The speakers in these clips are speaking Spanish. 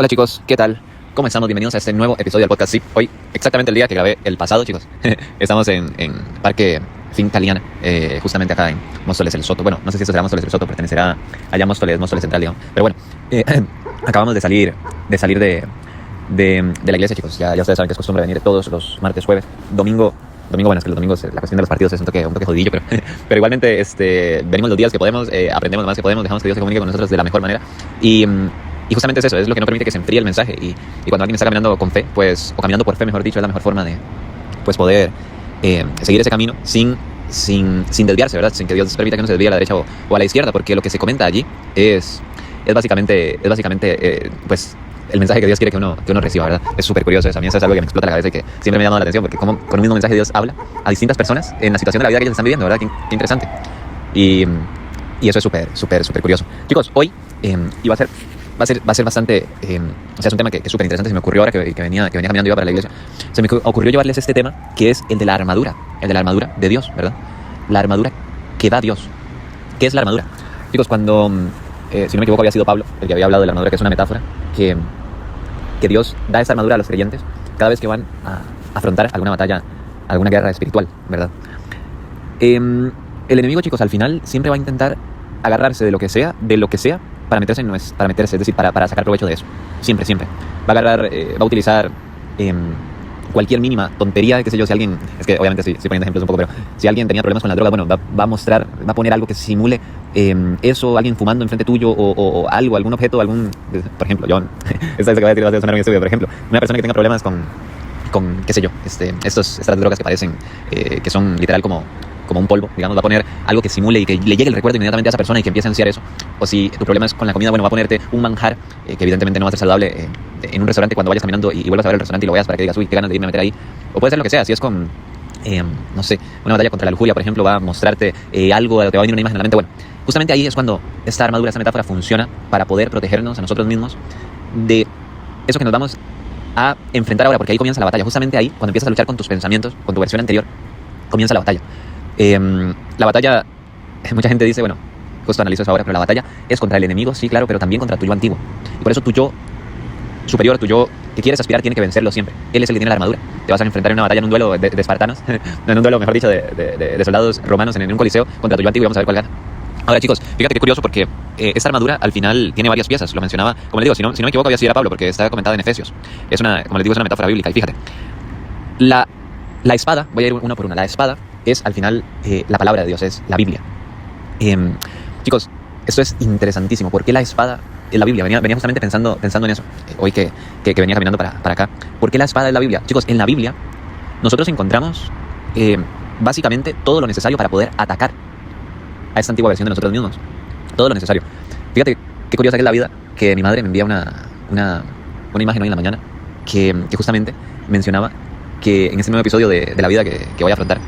Hola chicos, ¿qué tal? ¿Cómo estamos? Bienvenidos a este nuevo episodio del podcast. Sí, hoy, exactamente el día que grabé el pasado, chicos. Estamos en Parque Finca Liana, justamente acá en Móstoles, el Soto. Bueno, no sé si esto será Móstoles, el Soto, pertenecerá allá a Móstoles Central, digamos. Pero bueno, acabamos de salir de la iglesia, chicos. Ya ustedes saben que es costumbre venir todos los martes, jueves, domingo. Bueno, es que los domingos la cuestión de los partidos es un toque jodidillo, pero igualmente venimos los días que podemos, aprendemos lo más que podemos, dejamos que Dios se comunique con nosotros de la mejor manera. Y justamente es eso, es lo que no permite que se enfríe el mensaje. Y cuando alguien está caminando con fe, pues, o caminando por fe, mejor dicho, es la mejor forma de pues, poder seguir ese camino sin desviarse, ¿verdad? Sin que Dios permita que uno se desvíe a la derecha o a la izquierda, porque lo que se comenta allí es básicamente pues el mensaje que Dios quiere que uno reciba, ¿verdad? Es súper curioso eso. A mí eso es algo que me explota la cabeza y que siempre me ha llamado la atención, porque como con un mismo mensaje Dios habla a distintas personas en la situación de la vida que ellos están viviendo, ¿verdad? Qué interesante. Y eso es súper curioso. Chicos, hoy va a ser bastante, o sea, es un tema que es súper interesante. Se me ocurrió ahora que venía caminando yo para la iglesia. Se me ocurrió llevarles este tema, que es el de la armadura de Dios, ¿verdad? La armadura que da Dios. ¿Qué es la armadura? Chicos, cuando, si no me equivoco, había sido Pablo el que había hablado de la armadura, que es una metáfora, que Dios da esa armadura a los creyentes cada vez que van a afrontar alguna batalla, alguna guerra espiritual, ¿verdad? El enemigo, chicos, al final siempre va a intentar agarrarse de lo que sea, para meterse, es decir, para sacar provecho de eso. Siempre. Va a utilizar cualquier mínima tontería, qué sé yo, si alguien, es que obviamente estoy poniendo ejemplos un poco, pero si alguien tenía problemas con la droga, bueno, va a poner algo que simule eso, alguien fumando enfrente tuyo o algo, algún objeto, por ejemplo, yo, esta que voy a decir va a sonar muy estúpido, por ejemplo, una persona que tenga problemas con qué sé yo, estas drogas que parecen, que son literal como un polvo, digamos, va a poner algo que simule y que le llegue el recuerdo inmediatamente a esa persona y que empiece a ansiar eso. O si tu problema es con la comida, bueno, va a ponerte un manjar que evidentemente no va a ser saludable en un restaurante cuando vayas caminando y vuelvas a ver el restaurante y lo veas para que digas, uy, qué ganas de irme a meter ahí. O puede ser lo que sea, si es con, no sé, una batalla contra la lujuria, por ejemplo, va a mostrarte algo, te va a venir una imagen a la mente. Bueno, justamente ahí es cuando esta armadura, esta metáfora funciona para poder protegernos a nosotros mismos de eso que nos vamos a enfrentar ahora, porque ahí comienza la batalla. Justamente ahí, cuando empiezas a luchar con tus pensamientos, con tu versión anterior, comienza la batalla. La batalla, mucha gente dice, bueno, justo analizo eso ahora, pero la batalla es contra el enemigo, sí, claro, pero también contra tu yo antiguo. Y por eso tu yo superior, tu yo que quieres aspirar, tiene que vencerlo siempre. Él es el que tiene la armadura. Te vas a enfrentar en una batalla, en un duelo de espartanos, en un duelo, mejor dicho, de soldados romanos en un coliseo contra tu yo antiguo, y vamos a ver cuál gana. Ahora, chicos, fíjate qué curioso, porque esta armadura al final tiene varias piezas. Lo mencionaba, como les digo, si no me equivoco, había sido era Pablo, porque está comentada en Efesios. Como les digo, es una metáfora bíblica. Y fíjate, la espada, voy a ir una por una. La espada es al final la palabra de Dios, es la Biblia. Chicos, esto es interesantísimo. ¿Por qué la espada es la Biblia? Venía justamente pensando en eso, hoy que venía caminando para acá. ¿Por qué la espada es la Biblia? Chicos, en la Biblia nosotros encontramos básicamente todo lo necesario para poder atacar a esta antigua versión de nosotros mismos. Todo lo necesario. Fíjate qué curiosa que es la vida, que mi madre me envía una imagen hoy en la mañana que justamente mencionaba que en este nuevo episodio de la vida que voy a afrontar,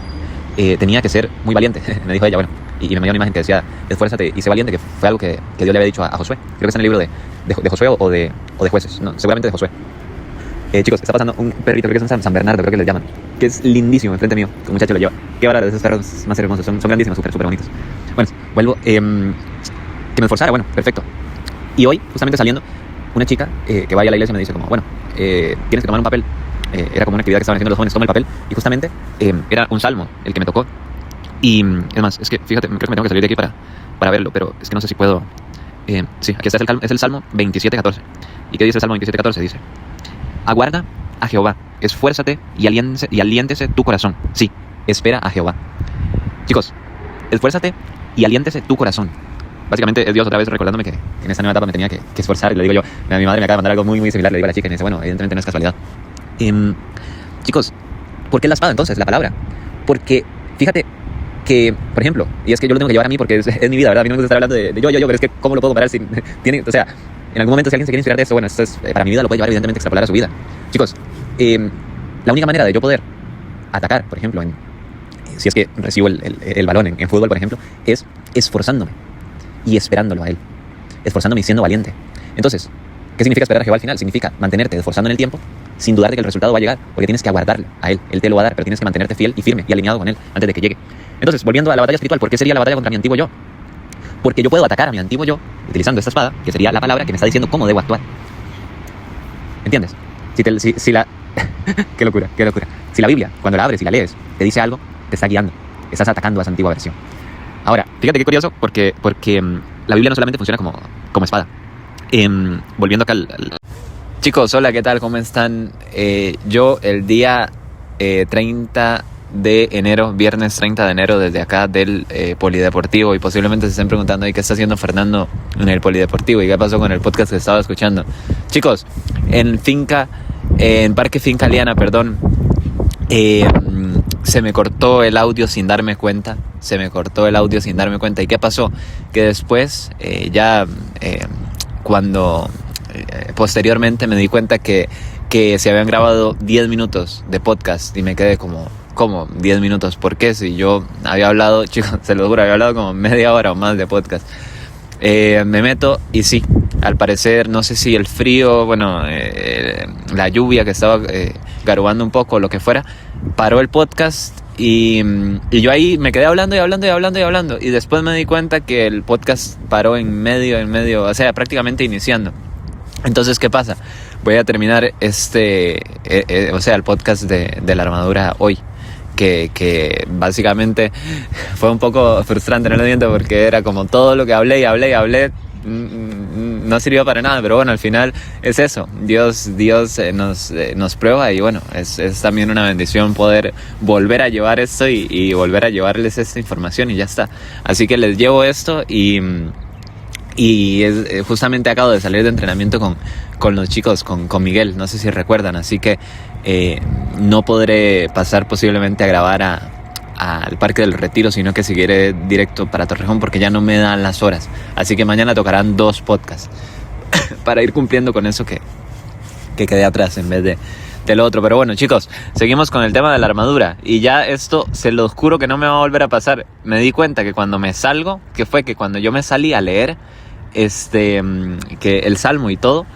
tenía que ser muy valiente. Me dijo ella, bueno, y me envió una imagen que decía, esfuérzate y sé valiente, que fue algo que Dios le había dicho a Josué. Creo que está en el libro de Josué o de Jueces, no, seguramente de Josué. Chicos, está pasando un perrito, creo que es un San Bernardo, creo que le llaman, que es lindísimo, enfrente mío, un muchacho lo lleva. Qué barato, esos perros más hermosos, son grandísimos, súper bonitos. Bueno, vuelvo, que me esforzara, bueno, perfecto. Y hoy, justamente saliendo, una chica que vaya a la iglesia me dice como, bueno, tienes que tomar un papel. Era como una actividad que estaban haciendo los jóvenes, toma el papel, y justamente era un salmo el que me tocó. Y es más, es que fíjate, creo que me tengo que salir de aquí para verlo, pero es que no sé si puedo. Sí, aquí está, es el Salmo 27:14. ¿Y qué dice el Salmo 27:14? Dice: aguarda a Jehová, esfuérzate y aliéntese tu corazón. Sí, espera a Jehová. Chicos, esfuérzate y aliéntese tu corazón. Básicamente es Dios otra vez recordándome que en esta nueva etapa me tenía que esforzar. Y le digo yo, a mi madre me acaba de mandar algo muy similar. Le digo a la chica y me dice, bueno, evidentemente no es casualidad. Chicos, ¿por qué la espada entonces, la palabra? Porque fíjate que, por ejemplo, y es que yo lo tengo que llevar a mí porque es mi vida, ¿verdad? A mí no me gusta estar hablando de yo, pero es que ¿cómo lo puedo comparar sin tiene, o sea, en algún momento si alguien se quiere inspirar de esto, bueno, esto es para mi vida, lo puede llevar evidentemente extrapolar a su vida. Chicos, la única manera de yo poder atacar, por ejemplo, si es que recibo el balón en fútbol, por ejemplo, es esforzándome y esperándolo a él, esforzándome y siendo valiente. Entonces, ¿qué significa esperar a Jehová al final? Significa mantenerte esforzando en el tiempo, sin dudar de que el resultado va a llegar, porque tienes que aguardarlo a él. Él te lo va a dar, pero tienes que mantenerte fiel y firme y alineado con él antes de que llegue. Entonces, volviendo a la batalla espiritual, ¿por qué sería la batalla contra mi antiguo yo? Porque yo puedo atacar a mi antiguo yo utilizando esta espada, que sería la palabra que me está diciendo cómo debo actuar. ¿Entiendes? Si la... qué locura. Si la Biblia, cuando la abres y la lees, te dice algo, te está guiando. Estás atacando a esa antigua versión. Ahora, fíjate qué curioso, porque la Biblia no solamente funciona como espada. Volviendo acá Chicos, hola, ¿qué tal? ¿Cómo están? Yo el día 30 de enero, viernes 30 de enero, desde acá del Polideportivo, y posiblemente se estén preguntando ¿y qué está haciendo Fernando en el Polideportivo? ¿Y qué pasó con el podcast que estaba escuchando? Chicos, en Parque Finca Liana, perdón, se me cortó el audio sin darme cuenta. ¿Y qué pasó? Que después, cuando posteriormente me di cuenta que se habían grabado 10 minutos de podcast, y me quedé como 10 minutos, ¿por qué? Si yo había hablado, chicos, se lo juro, había hablado como media hora o más de podcast. Me meto y sí, al parecer, no sé si el frío, la lluvia que estaba garubando un poco, lo que fuera, paró el podcast y yo ahí me quedé hablando, y después me di cuenta que el podcast paró en medio, o sea, prácticamente iniciando. Entonces, ¿qué pasa? Voy a terminar el podcast de la armadura hoy, que básicamente fue un poco frustrante, no lo miento, porque era como todo lo que hablé, no sirvió para nada, pero bueno, al final es eso, Dios nos prueba, y bueno, es también una bendición poder volver a llevar esto y volver a llevarles esta información, y ya está. Así que les llevo esto, y justamente acabo de salir de entrenamiento con los chicos, con Miguel, no sé si recuerdan, así que no podré pasar posiblemente a grabar al Parque del Retiro, sino que seguiré directo para Torrejón, porque ya no me dan las horas. Así que mañana tocarán 2 podcasts para ir cumpliendo con eso que quedé atrás en vez de lo otro. Pero bueno, chicos, seguimos con el tema de la armadura, y ya esto se los juro que no me va a volver a pasar. Me di cuenta que cuando me salgo, que cuando yo me salí a leer que el Salmo y todo,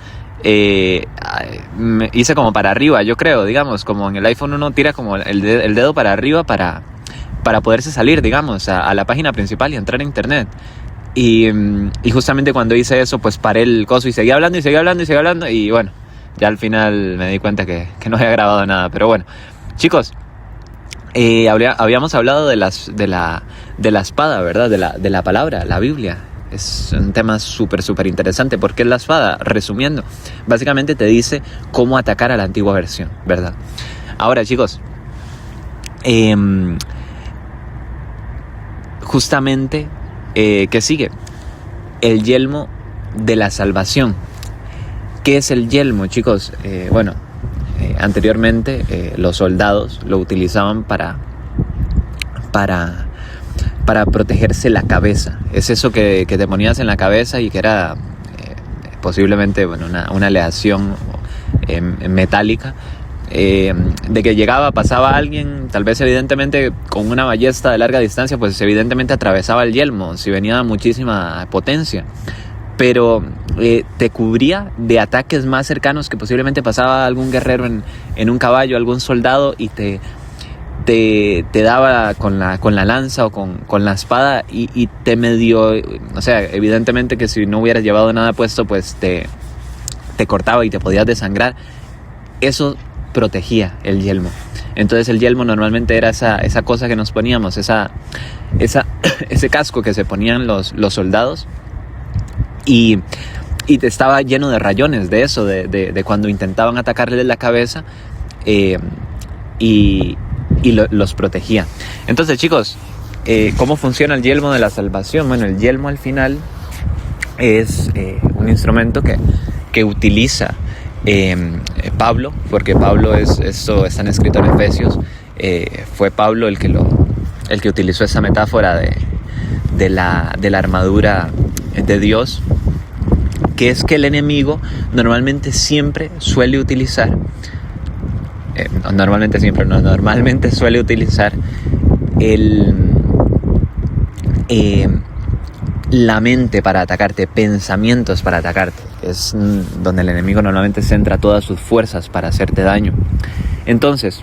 me hice como para arriba, yo creo, digamos, como en el iPhone uno tira como el dedo para arriba para poderse salir, digamos, a la página principal y entrar a internet. Y justamente cuando hice eso, pues paré el coso y seguía hablando, y bueno, ya al final me di cuenta que no había grabado nada. Pero bueno, chicos, habíamos hablado de la espada, ¿verdad? De la palabra, la Biblia. Es un tema súper interesante. ¿Por qué es la espada? Resumiendo, básicamente te dice cómo atacar a la antigua versión, ¿verdad? Ahora, chicos, justamente, ¿qué sigue? El yelmo de la salvación. ¿Qué es el yelmo, chicos? Anteriormente los soldados lo utilizaban para protegerse la cabeza. Es eso que te ponías en la cabeza y que era posiblemente una aleación metálica, de que pasaba alguien, tal vez evidentemente con una ballesta de larga distancia, pues evidentemente atravesaba el yelmo si venía a muchísima potencia, pero te cubría de ataques más cercanos, que posiblemente pasaba algún guerrero en un caballo, algún soldado, y te daba con la lanza o con la espada, y te medio, o sea, evidentemente que si no hubieras llevado nada puesto, pues te cortaba y te podías desangrar. Eso protegía el yelmo. Entonces el yelmo normalmente era esa cosa que nos poníamos, ese casco que se ponían los soldados, y estaba lleno de rayones de eso, de cuando intentaban atacarle la cabeza, y los protegía. Entonces, chicos, ¿cómo funciona el yelmo de la salvación? Bueno, el yelmo al final es un instrumento que utiliza Pablo, porque Pablo eso está escrito en Efesios. Fue Pablo el que utilizó esa metáfora de la armadura de Dios, que es que el enemigo normalmente suele utilizar la mente para atacarte, pensamientos para atacarte. Es donde el enemigo normalmente centra todas sus fuerzas para hacerte daño. Entonces,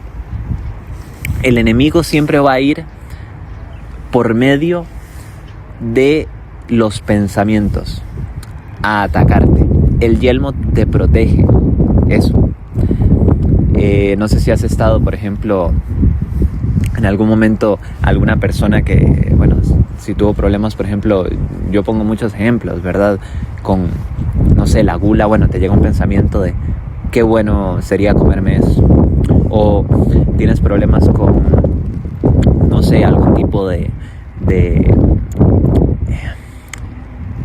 el enemigo siempre va a ir por medio de los pensamientos a atacarte. El yelmo te protege eso. No sé si has estado, por ejemplo, en algún momento alguna persona que, bueno, si tuvo problemas, por ejemplo, yo pongo muchos ejemplos, ¿verdad? Con, no sé, la gula, bueno, te llega un pensamiento de qué bueno sería comerme eso. O tienes problemas con, no sé, algún tipo de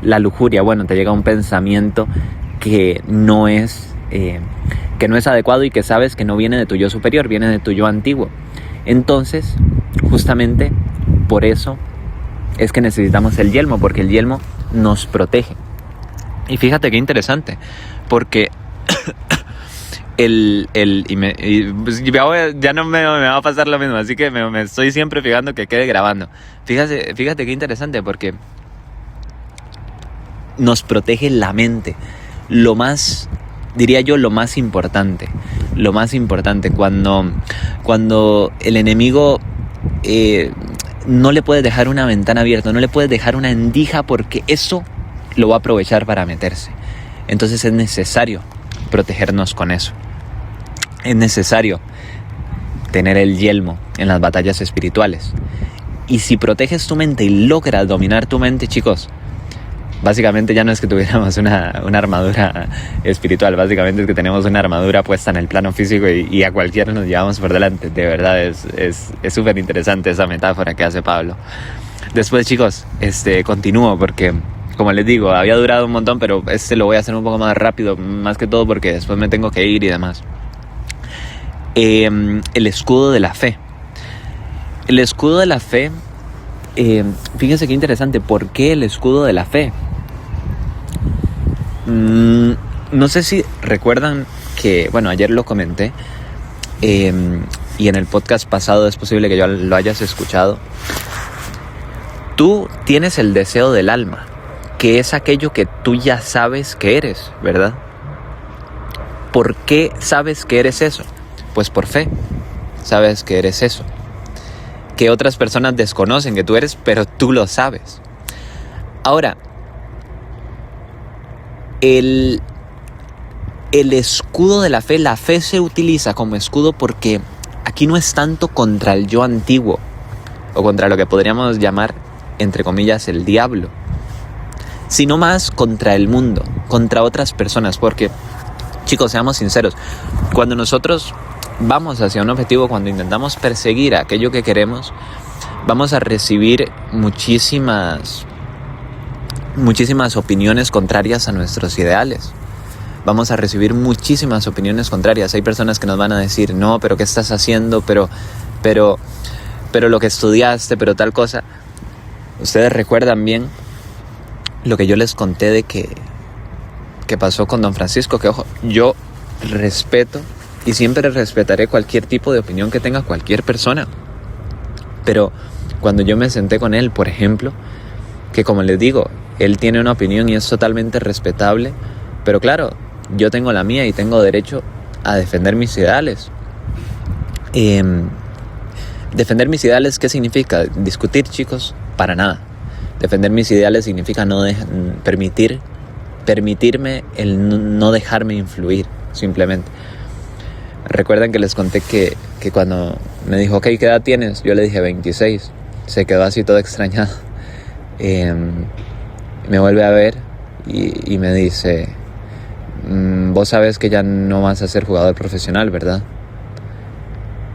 la lujuria, bueno, te llega un pensamiento que no es adecuado y que sabes que no viene de tu yo superior, viene de tu yo antiguo. Entonces, justamente por eso es que necesitamos el yelmo, porque el yelmo nos protege. Y fíjate qué interesante, porque pues ya no me va a pasar lo mismo, así que me estoy siempre fijando que quede grabando. Fíjate qué interesante, porque nos protege la mente. Lo más, diría yo, lo más importante cuando el enemigo no le puedes dejar una ventana abierta, no le puedes dejar una endija, porque eso lo va a aprovechar para meterse. Entonces es necesario protegernos con eso. Es necesario tener el yelmo en las batallas espirituales. Y si proteges tu mente y logras dominar tu mente, chicos, básicamente ya no es que tuviéramos una armadura espiritual, básicamente es que tenemos una armadura puesta en el plano físico y a cualquiera nos llevamos por delante. De verdad es súper interesante esa metáfora que hace Pablo. Después, chicos, continúo porque, como les digo, había durado un montón, pero lo voy a hacer un poco más rápido, más que todo porque después me tengo que ir y demás. El escudo de la fe. El escudo de la fe, fíjense qué interesante. ¿Por qué el escudo de la fe? No sé si recuerdan que, bueno, ayer lo comenté, y en el podcast pasado es posible que yo lo hayas escuchado. Tú tienes el deseo del alma, que es aquello que tú ya sabes que eres, ¿verdad? ¿Por qué sabes que eres eso? Pues por fe, sabes que eres eso, que otras personas desconocen que tú eres, pero tú lo sabes. Ahora, el escudo de la fe se utiliza como escudo porque aquí no es tanto contra el yo antiguo, o contra lo que podríamos llamar, entre comillas, el diablo, sino más contra el mundo, contra otras personas. Porque, chicos, seamos sinceros, cuando nosotros vamos hacia un objetivo, cuando intentamos perseguir aquello que queremos, vamos a recibir muchísimas opiniones contrarias a nuestros ideales. Vamos a recibir muchísimas opiniones contrarias. Hay personas que nos van a decir, no, pero ¿qué estás haciendo? Pero lo que estudiaste, pero tal cosa. Ustedes recuerdan bien lo que yo les conté de que pasó con Don Francisco, que ojo, yo respeto y siempre respetaré cualquier tipo de opinión que tenga cualquier persona. Pero cuando yo me senté con él, por ejemplo, que como les digo, él tiene una opinión y es totalmente respetable, pero claro, yo tengo la mía y tengo derecho a defender mis ideales. Defender mis ideales, ¿qué significa? Discutir, chicos, para nada. Defender mis ideales significa no permitirme el no dejarme influir, simplemente. Recuerdan que les conté que cuando me dijo, ok, ¿qué edad tienes? Yo le dije 26. Se quedó así todo extrañado. Me vuelve a ver y me dice, vos sabes que ya no vas a ser jugador profesional, ¿verdad?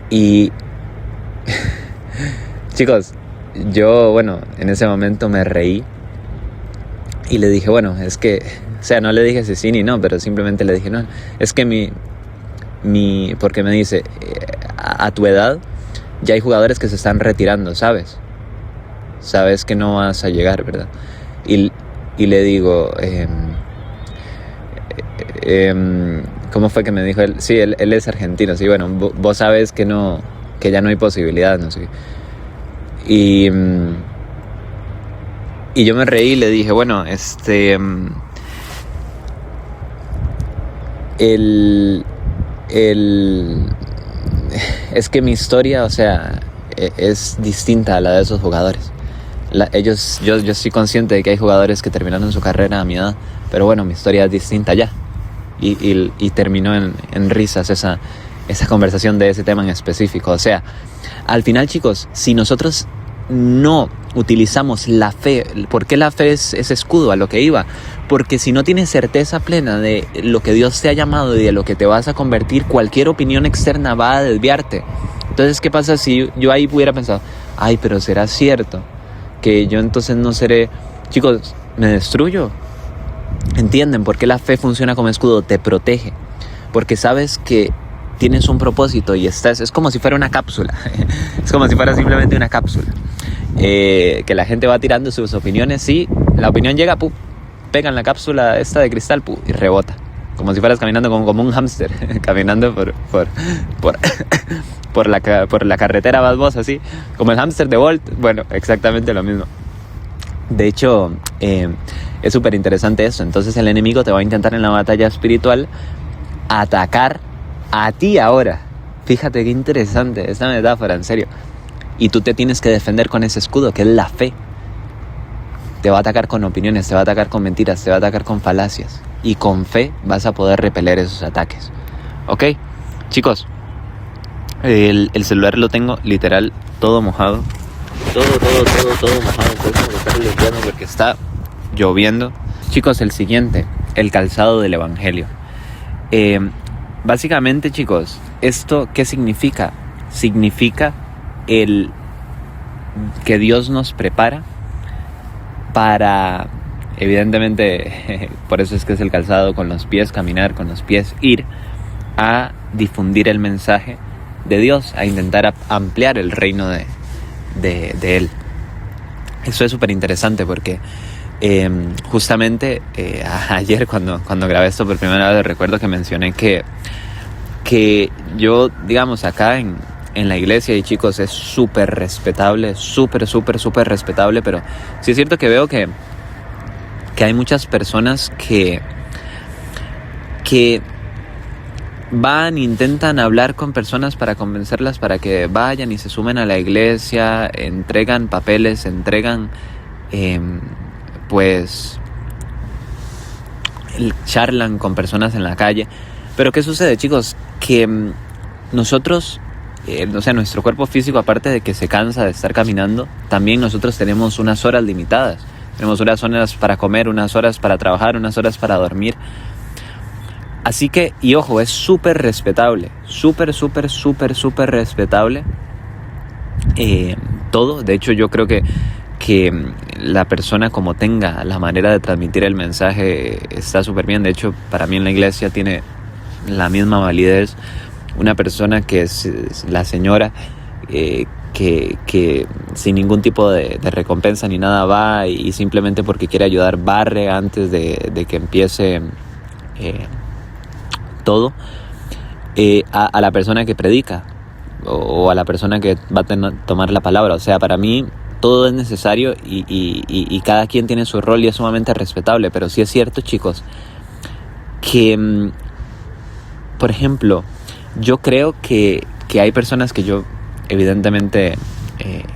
Y chicos, yo, bueno, en ese momento me reí y le dije, bueno, es que, o sea, no le dije si sí ni no, pero simplemente le dije, no, es que porque me dice, a tu edad ya hay jugadores que se están retirando, ¿sabes? Sabes que no vas a llegar, ¿verdad? Y le digo, ¿cómo fue que me dijo él? Sí, él es argentino, sí, bueno, vos sabes que ya no hay posibilidad, no sé. Y yo me reí y le dije, bueno, es que mi historia, o sea, es distinta a la de esos jugadores. Yo estoy consciente de que hay jugadores que terminaron su carrera a mi edad, pero bueno, mi historia es distinta ya. y terminó en risas esa conversación de ese tema en específico. O sea, al final, chicos, si nosotros no utilizamos la fe, ¿por qué la fe es ese escudo? A lo que iba, porque si no tienes certeza plena de lo que Dios te ha llamado y de lo que te vas a convertir, cualquier opinión externa va a desviarte. Entonces, ¿qué pasa si yo ahí hubiera pensado, ay, pero será cierto que yo entonces no seré? Chicos, me destruyo. ¿Entienden por qué la fe funciona como escudo? Te protege, porque sabes que tienes un propósito y es como si fuera una cápsula. Es como si fuera simplemente una cápsula, que la gente va tirando sus opiniones y la opinión llega, pega en la cápsula esta de cristal, y rebota, como si fueras caminando como un hámster, caminando por la carretera, vas vos así, como el hámster de Bolt. Bueno, exactamente lo mismo. De hecho, es súper interesante eso. Entonces el enemigo te va a intentar en la batalla espiritual atacar a ti ahora. Fíjate qué interesante esta metáfora, en serio. Y tú te tienes que defender con ese escudo, que es la fe. Te va a atacar con opiniones, te va a atacar con mentiras, te va a atacar con falacias. Y con fe vas a poder repeler esos ataques. ¿Ok? Chicos, el celular lo tengo literal todo mojado. Todo mojado. Entonces me está limpiando porque está lloviendo. Chicos, el siguiente, el calzado del evangelio. Básicamente, chicos, ¿esto qué significa? Significa el que Dios nos prepara para, evidentemente, por eso es que es el calzado con los pies, caminar con los pies, ir a difundir el mensaje de Dios, a intentar ampliar el reino de Él. Eso es súper interesante porque justamente ayer cuando grabé esto por primera vez, recuerdo que mencioné que yo, digamos, acá en la iglesia, y chicos, es súper respetable, súper respetable, pero sí es cierto que veo que hay muchas personas que van, intentan hablar con personas para convencerlas para que vayan y se sumen a la iglesia, entregan papeles, charlan con personas en la calle. Pero ¿qué sucede, chicos? Que nosotros, nuestro cuerpo físico, aparte de que se cansa de estar caminando, también nosotros tenemos unas horas limitadas. Tenemos unas horas para comer, unas horas para trabajar, unas horas para dormir. Así que, y ojo, es súper respetable, súper respetable todo. De hecho, yo creo que la persona, como tenga la manera de transmitir el mensaje, está súper bien. De hecho, para mí en la iglesia tiene la misma validez una persona que es la señora, que sin ningún tipo de recompensa ni nada va y simplemente porque quiere ayudar barre antes de que empiece todo, a la persona que predica o a la persona que va a tomar la palabra. O sea, para mí todo es necesario y cada quien tiene su rol y es sumamente respetable. Pero sí es cierto, chicos, que por ejemplo, yo creo que hay personas que yo evidentemente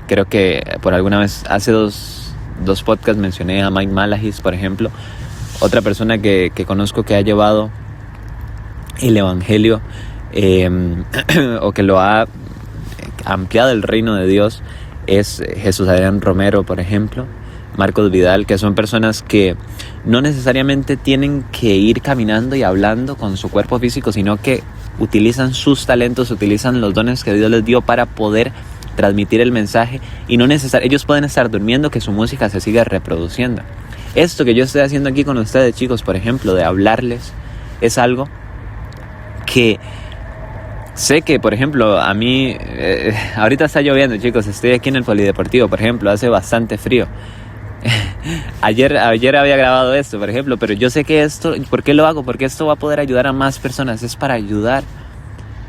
creo que por alguna vez hace dos podcasts mencioné a Mike Malahis, por ejemplo, otra persona que conozco que ha llevado el evangelio o que lo ha ampliado el reino de Dios, es Jesús Adrián Romero, por ejemplo, Marcos Vidal, que son personas que no necesariamente tienen que ir caminando y hablando con su cuerpo físico, sino que utilizan sus talentos, utilizan los dones que Dios les dio para poder transmitir el mensaje, y ellos pueden estar durmiendo, que su música se siga reproduciendo. Esto que yo estoy haciendo aquí con ustedes, chicos, por ejemplo, de hablarles, es algo que sé que, por ejemplo, a mí ahorita está lloviendo, chicos, estoy aquí en el polideportivo, por ejemplo, hace bastante frío. Ayer había grabado esto, por ejemplo, pero yo sé que esto, ¿por qué lo hago? Porque esto va a poder ayudar a más personas. Es para ayudar,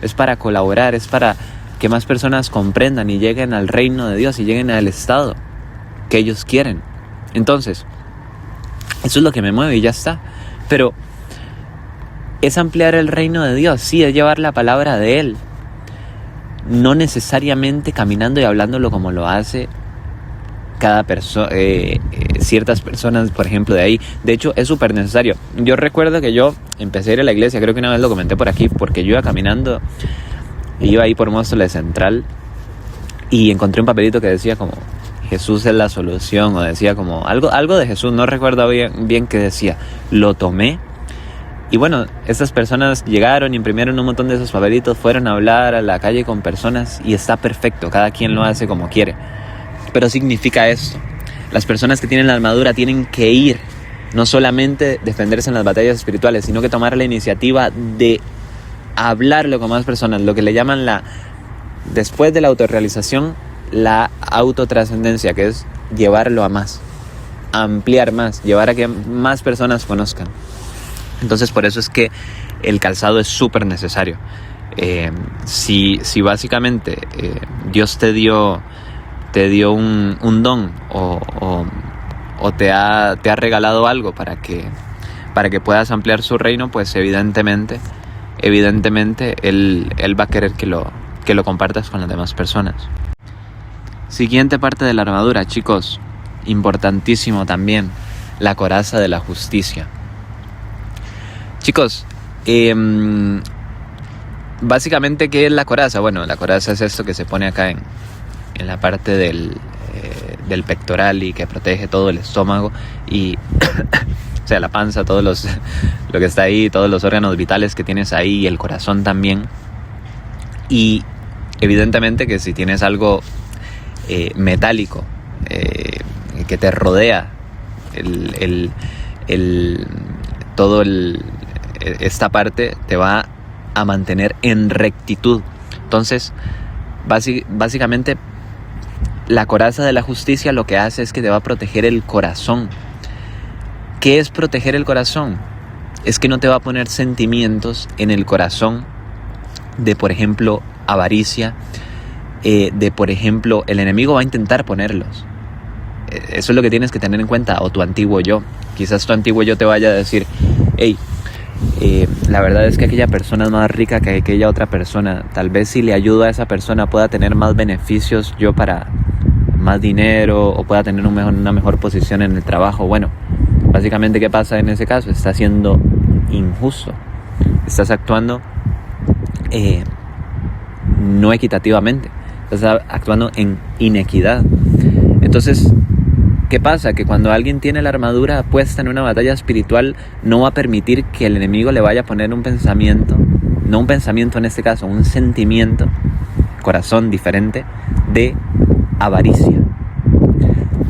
es para colaborar, es para que más personas comprendan y lleguen al reino de Dios y lleguen al estado que ellos quieren. Entonces, eso es lo que me mueve y ya está. Pero es ampliar el reino de Dios, sí, es llevar la palabra de Él, no necesariamente caminando y hablándolo como lo hace ciertas personas, por ejemplo, de ahí. De hecho, es súper necesario. Yo recuerdo que yo empecé a ir a la iglesia, creo que una vez lo comenté por aquí, porque yo iba caminando, iba ahí por Móstoles Central y encontré un papelito que decía como Jesús es la solución, o decía como algo de Jesús, no recuerdo bien qué decía. Lo tomé y bueno, estas personas llegaron, imprimieron un montón de esos papelitos, fueron a hablar a la calle con personas y está perfecto, cada quien lo hace como quiere. Pero significa esto: las personas que tienen la armadura tienen que ir, no solamente defenderse en las batallas espirituales, sino que tomar la iniciativa de hablarlo con más personas, lo que le llaman después de la autorrealización, la autotrascendencia, que es llevarlo a más, ampliar más, llevar a que más personas conozcan. Entonces por eso es que el calzado es súper necesario. Si básicamente Dios te dio un don o te ha regalado algo para que puedas ampliar su reino, pues evidentemente él va a querer que lo compartas con las demás personas. Siguiente parte de la armadura, chicos, importantísimo también, la coraza de la justicia. Chicos, básicamente, ¿qué es la coraza? Bueno, la coraza es esto que se pone acá en la parte del pectoral y que protege todo el estómago y o sea, la panza, lo que está ahí, todos los órganos vitales que tienes ahí y el corazón también. Y evidentemente que si tienes algo metálico que te rodea esta parte te va a mantener en rectitud. Entonces, básicamente, la coraza de la justicia lo que hace es que te va a proteger el corazón. ¿Qué es proteger el corazón? Es que no te va a poner sentimientos en el corazón de, por ejemplo, avaricia, de, por ejemplo, el enemigo va a intentar ponerlos. Eso es lo que tienes que tener en cuenta, o tu antiguo yo. Quizás tu antiguo yo te vaya a decir, hey, la verdad es que aquella persona es más rica que aquella otra persona. Tal vez si le ayudo a esa persona pueda tener más beneficios yo para más dinero, o pueda tener una mejor posición en el trabajo. Bueno, básicamente, ¿qué pasa en ese caso? Estás siendo injusto. Estás actuando no equitativamente. Estás actuando en inequidad. Entonces, ¿qué pasa? Que cuando alguien tiene la armadura puesta en una batalla espiritual, no va a permitir que el enemigo le vaya a poner un pensamiento, no un pensamiento en este caso, un sentimiento, corazón diferente, de avaricia,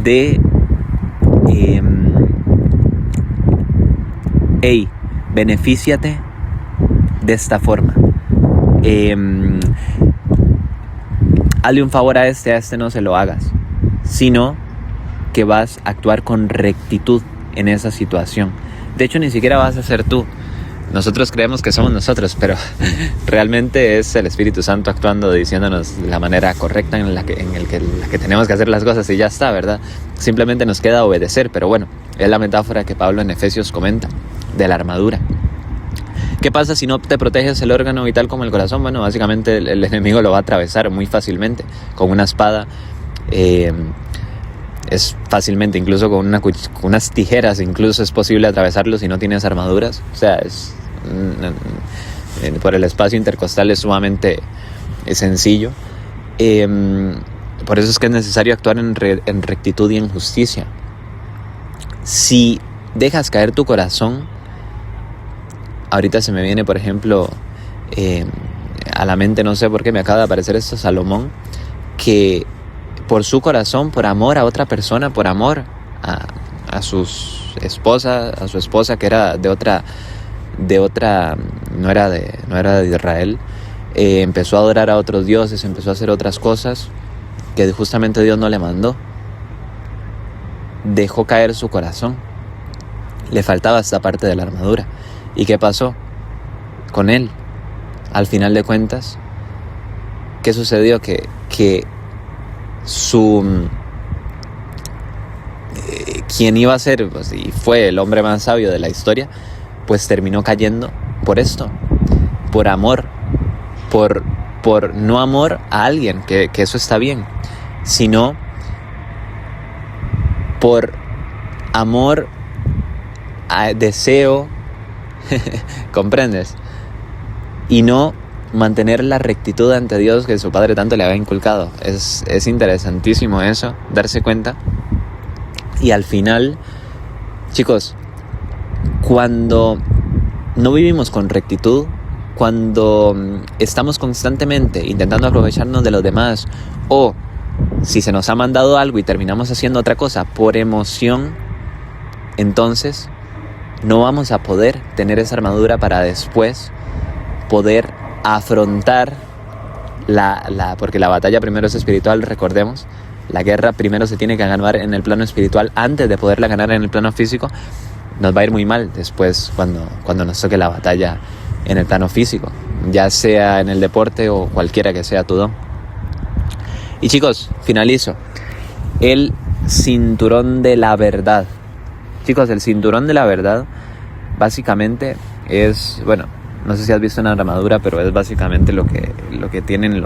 de hey, benefíciate de esta forma, hazle un favor a este no se lo hagas, sino que vas a actuar con rectitud en esa situación. De hecho, ni siquiera vas a ser tú. Nosotros creemos que somos nosotros, pero realmente es el Espíritu Santo actuando, diciéndonos la manera correcta en la que tenemos que hacer las cosas, y ya está, ¿verdad? Simplemente nos queda obedecer. Pero bueno, es la metáfora que Pablo en Efesios comenta de la armadura. ¿Qué pasa si no te proteges el órgano vital como el corazón? Bueno, básicamente el enemigo lo va a atravesar muy fácilmente con una espada. Es fácilmente, incluso con unas tijeras, incluso es posible atravesarlo si no tienes armaduras. O sea, por el espacio intercostal es sumamente sencillo. Por eso es que es necesario actuar en rectitud y en justicia. Si dejas caer tu corazón, ahorita se me viene, por ejemplo, a la mente, no sé por qué me acaba de aparecer esto, Salomón, que por su corazón, por amor a otra persona, por amor a su esposa que era de otra, no era de Israel, empezó a adorar a otros dioses, empezó a hacer otras cosas que justamente Dios no le mandó. Dejó caer su corazón, le faltaba esta parte de la armadura. ¿Y qué pasó con él? Al final de cuentas, ¿qué sucedió? Que quien iba a ser, pues, y fue el hombre más sabio de la historia, pues terminó cayendo por esto, por amor, por no amor a alguien, que eso está bien, sino por amor, deseo, ¿comprendes? Y no mantener la rectitud ante Dios que su Padre tanto le había inculcado. Es interesantísimo eso, darse cuenta. Y al final, chicos, cuando no vivimos con rectitud, cuando estamos constantemente intentando aprovecharnos de los demás, o si se nos ha mandado algo y terminamos haciendo otra cosa por emoción, entonces no vamos a poder tener esa armadura para después poder afrontar porque la batalla primero es espiritual, recordemos. La guerra primero se tiene que ganar en el plano espiritual antes de poderla ganar en el plano físico. Nos va a ir muy mal después cuando nos toque la batalla en el plano físico, ya sea en el deporte o cualquiera que sea tu don. Y chicos, finalizo. El cinturón de la verdad. Chicos, el cinturón de la verdad básicamente es, bueno, no sé si has visto una armadura, pero es básicamente lo que tienen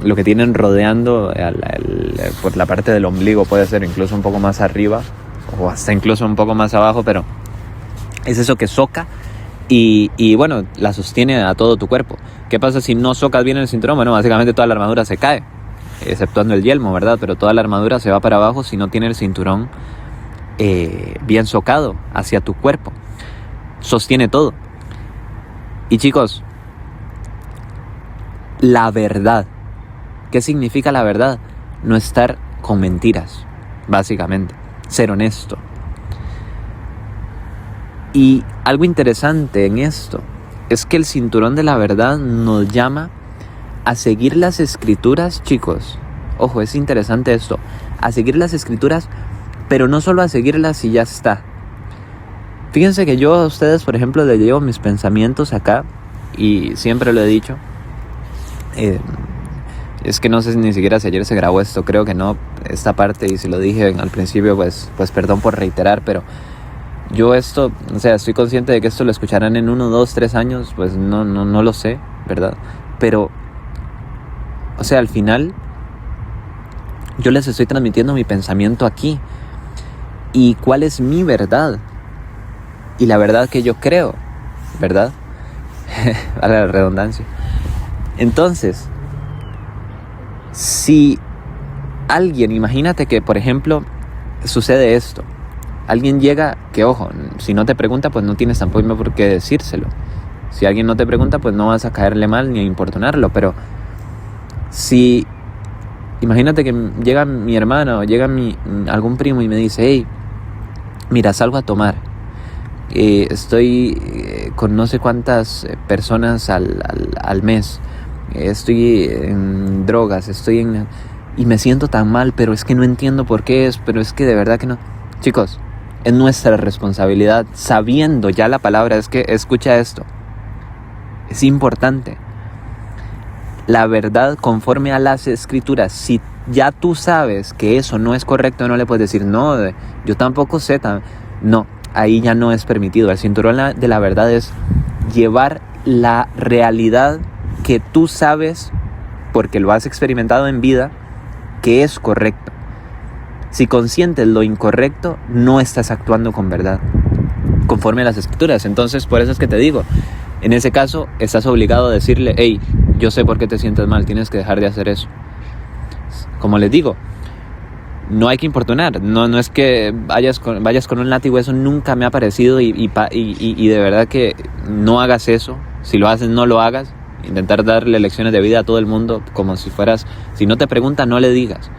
lo que tienen rodeando por la parte del ombligo, puede ser incluso un poco más arriba o hasta incluso un poco más abajo, pero es eso que soca y bueno, la sostiene a todo tu cuerpo. ¿Qué pasa si no socas bien el cinturón? Bueno, básicamente toda la armadura se cae, exceptuando el yelmo, ¿verdad? Pero toda la armadura se va para abajo si no tiene el cinturón bien socado hacia tu cuerpo. Sostiene todo. Y chicos, la verdad. ¿Qué significa la verdad? No estar con mentiras, básicamente. Ser honesto. Y algo interesante en esto es que el cinturón de la verdad nos llama a seguir las escrituras, chicos. Ojo, es interesante esto. A seguir las escrituras, pero no solo a seguirlas y ya está. Fíjense que yo a ustedes, por ejemplo, les llevo mis pensamientos acá y siempre lo he dicho. Es que no sé ni siquiera si ayer se grabó esto, creo que no, esta parte, y si lo dije al principio, pues perdón por reiterar, pero yo esto, o sea, estoy consciente de que esto lo escucharán en 1, 2, 3 años, pues no lo sé, ¿verdad? Pero, o sea, al final, yo les estoy transmitiendo mi pensamiento aquí. ¿Y cuál es mi verdad? Y la verdad que yo creo, ¿verdad? A la redundancia. Entonces, si alguien, imagínate que, por ejemplo, sucede esto. Alguien llega, que ojo, si no te pregunta, pues no tienes tampoco por qué decírselo. Si alguien no te pregunta, pues no vas a caerle mal ni a importunarlo. Pero si, imagínate que llega mi hermana o llega algún primo y me dice, hey, mira, salgo a tomar. Estoy con no sé cuántas personas al mes. Estoy en drogas, y me siento tan mal, pero es que no entiendo por qué es, pero es que de verdad que no. Chicos, es nuestra responsabilidad, sabiendo ya la palabra, es que escucha esto. Es importante. La verdad conforme a las escrituras. Si ya tú sabes que eso no es correcto, no le puedes decir, no, yo tampoco sé. No, ahí ya no es permitido. El cinturón de la verdad es llevar la realidad que tú sabes, porque lo has experimentado en vida, que es correcto. Si consientes lo incorrecto, no estás actuando con verdad, conforme a las escrituras. Entonces, por eso es que te digo, en ese caso, estás obligado a decirle, hey, yo sé por qué te sientes mal, tienes que dejar de hacer eso. Como les digo, no hay que importunar, no es que vayas con un látigo, eso nunca me ha parecido y de verdad que no hagas eso. Si lo haces, no lo hagas. Intentar darle lecciones de vida a todo el mundo como si fueras, si no te pregunta, no le digas.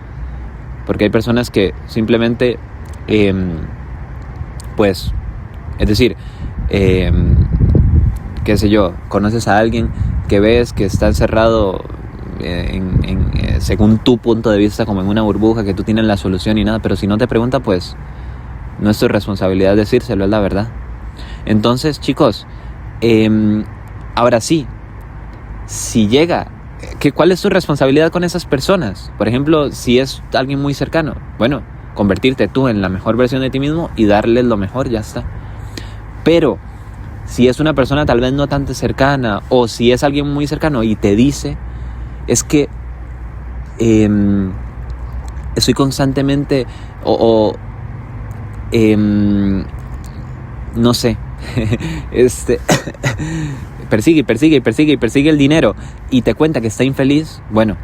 Porque hay personas que simplemente, pues, es decir, qué sé yo, conoces a alguien que ves que está encerrado según tu punto de vista, como en una burbuja, que tú tienes la solución y nada, pero si no te pregunta, pues no es tu responsabilidad decírselo, es la verdad. Entonces, chicos, ahora sí, si llega, ¿cuál es tu responsabilidad con esas personas? Por ejemplo, si es alguien muy cercano, bueno, convertirte tú en la mejor versión de ti mismo y darles lo mejor, ya está. Pero si es una persona tal vez no tan cercana, o si es alguien muy cercano y te dice, es que estoy constantemente no sé, persigue el dinero y te cuenta que está infeliz, bueno,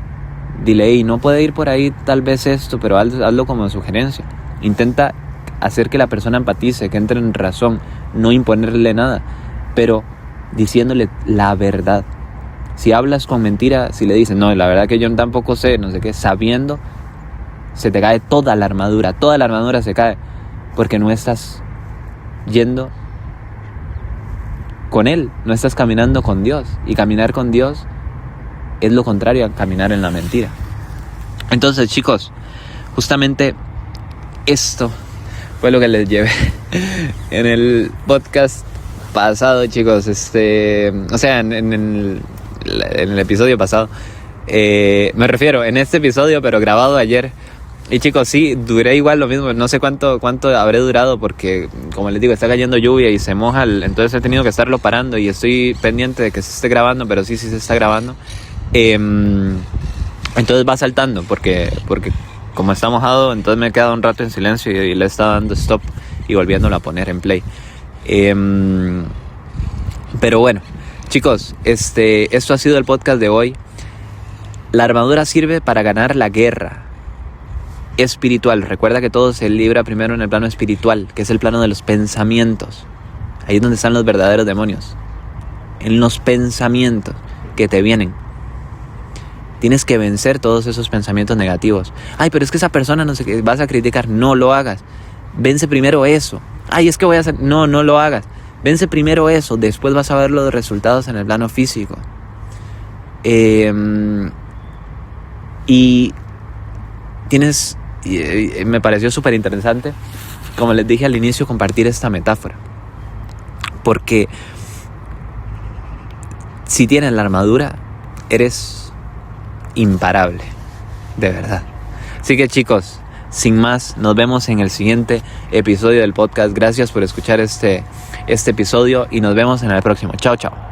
dile, hey, no puede ir por ahí tal vez esto, pero hazlo como sugerencia. Intenta hacer que la persona empatice, que entre en razón, no imponerle nada, pero diciéndole la verdad. Si hablas con mentira, si le dices, no, la verdad que yo tampoco sé, no sé qué, sabiendo, se te cae toda la armadura se cae, porque no estás yendo con Él, no estás caminando con Dios, y caminar con Dios es lo contrario a caminar en la mentira. Entonces, chicos, justamente esto fue lo que les llevé en el podcast pasado, chicos, en el episodio pasado, me refiero en este episodio, pero grabado ayer. Y chicos, sí, duré igual lo mismo, no sé cuánto habré durado, porque como les digo, está cayendo lluvia y se moja, entonces he tenido que estarlo parando y estoy pendiente de que se esté grabando, pero sí se está grabando. Entonces va saltando, porque como está mojado, entonces me he quedado un rato en silencio y le he estado dando stop y volviéndolo a poner en play. Pero bueno, chicos, esto ha sido el podcast de hoy. La armadura sirve para ganar la guerra espiritual. Recuerda que todo se libra primero en el plano espiritual, que es el plano de los pensamientos. Ahí es donde están los verdaderos demonios, en los pensamientos que te vienen. Tienes que vencer todos esos pensamientos negativos. Ay, pero es que esa persona no sé qué, vas a criticar. No lo hagas. Vence primero eso. Ay, es que voy a hacer. No lo hagas. Vence primero eso. Después vas a ver los resultados en el plano físico. Y me pareció súper interesante, como les dije al inicio, compartir esta metáfora. Porque si tienes la armadura, eres imparable, de verdad. Así que chicos, sin más, nos vemos en el siguiente episodio del podcast. Gracias por escuchar este episodio y nos vemos en el próximo. Chao, chao.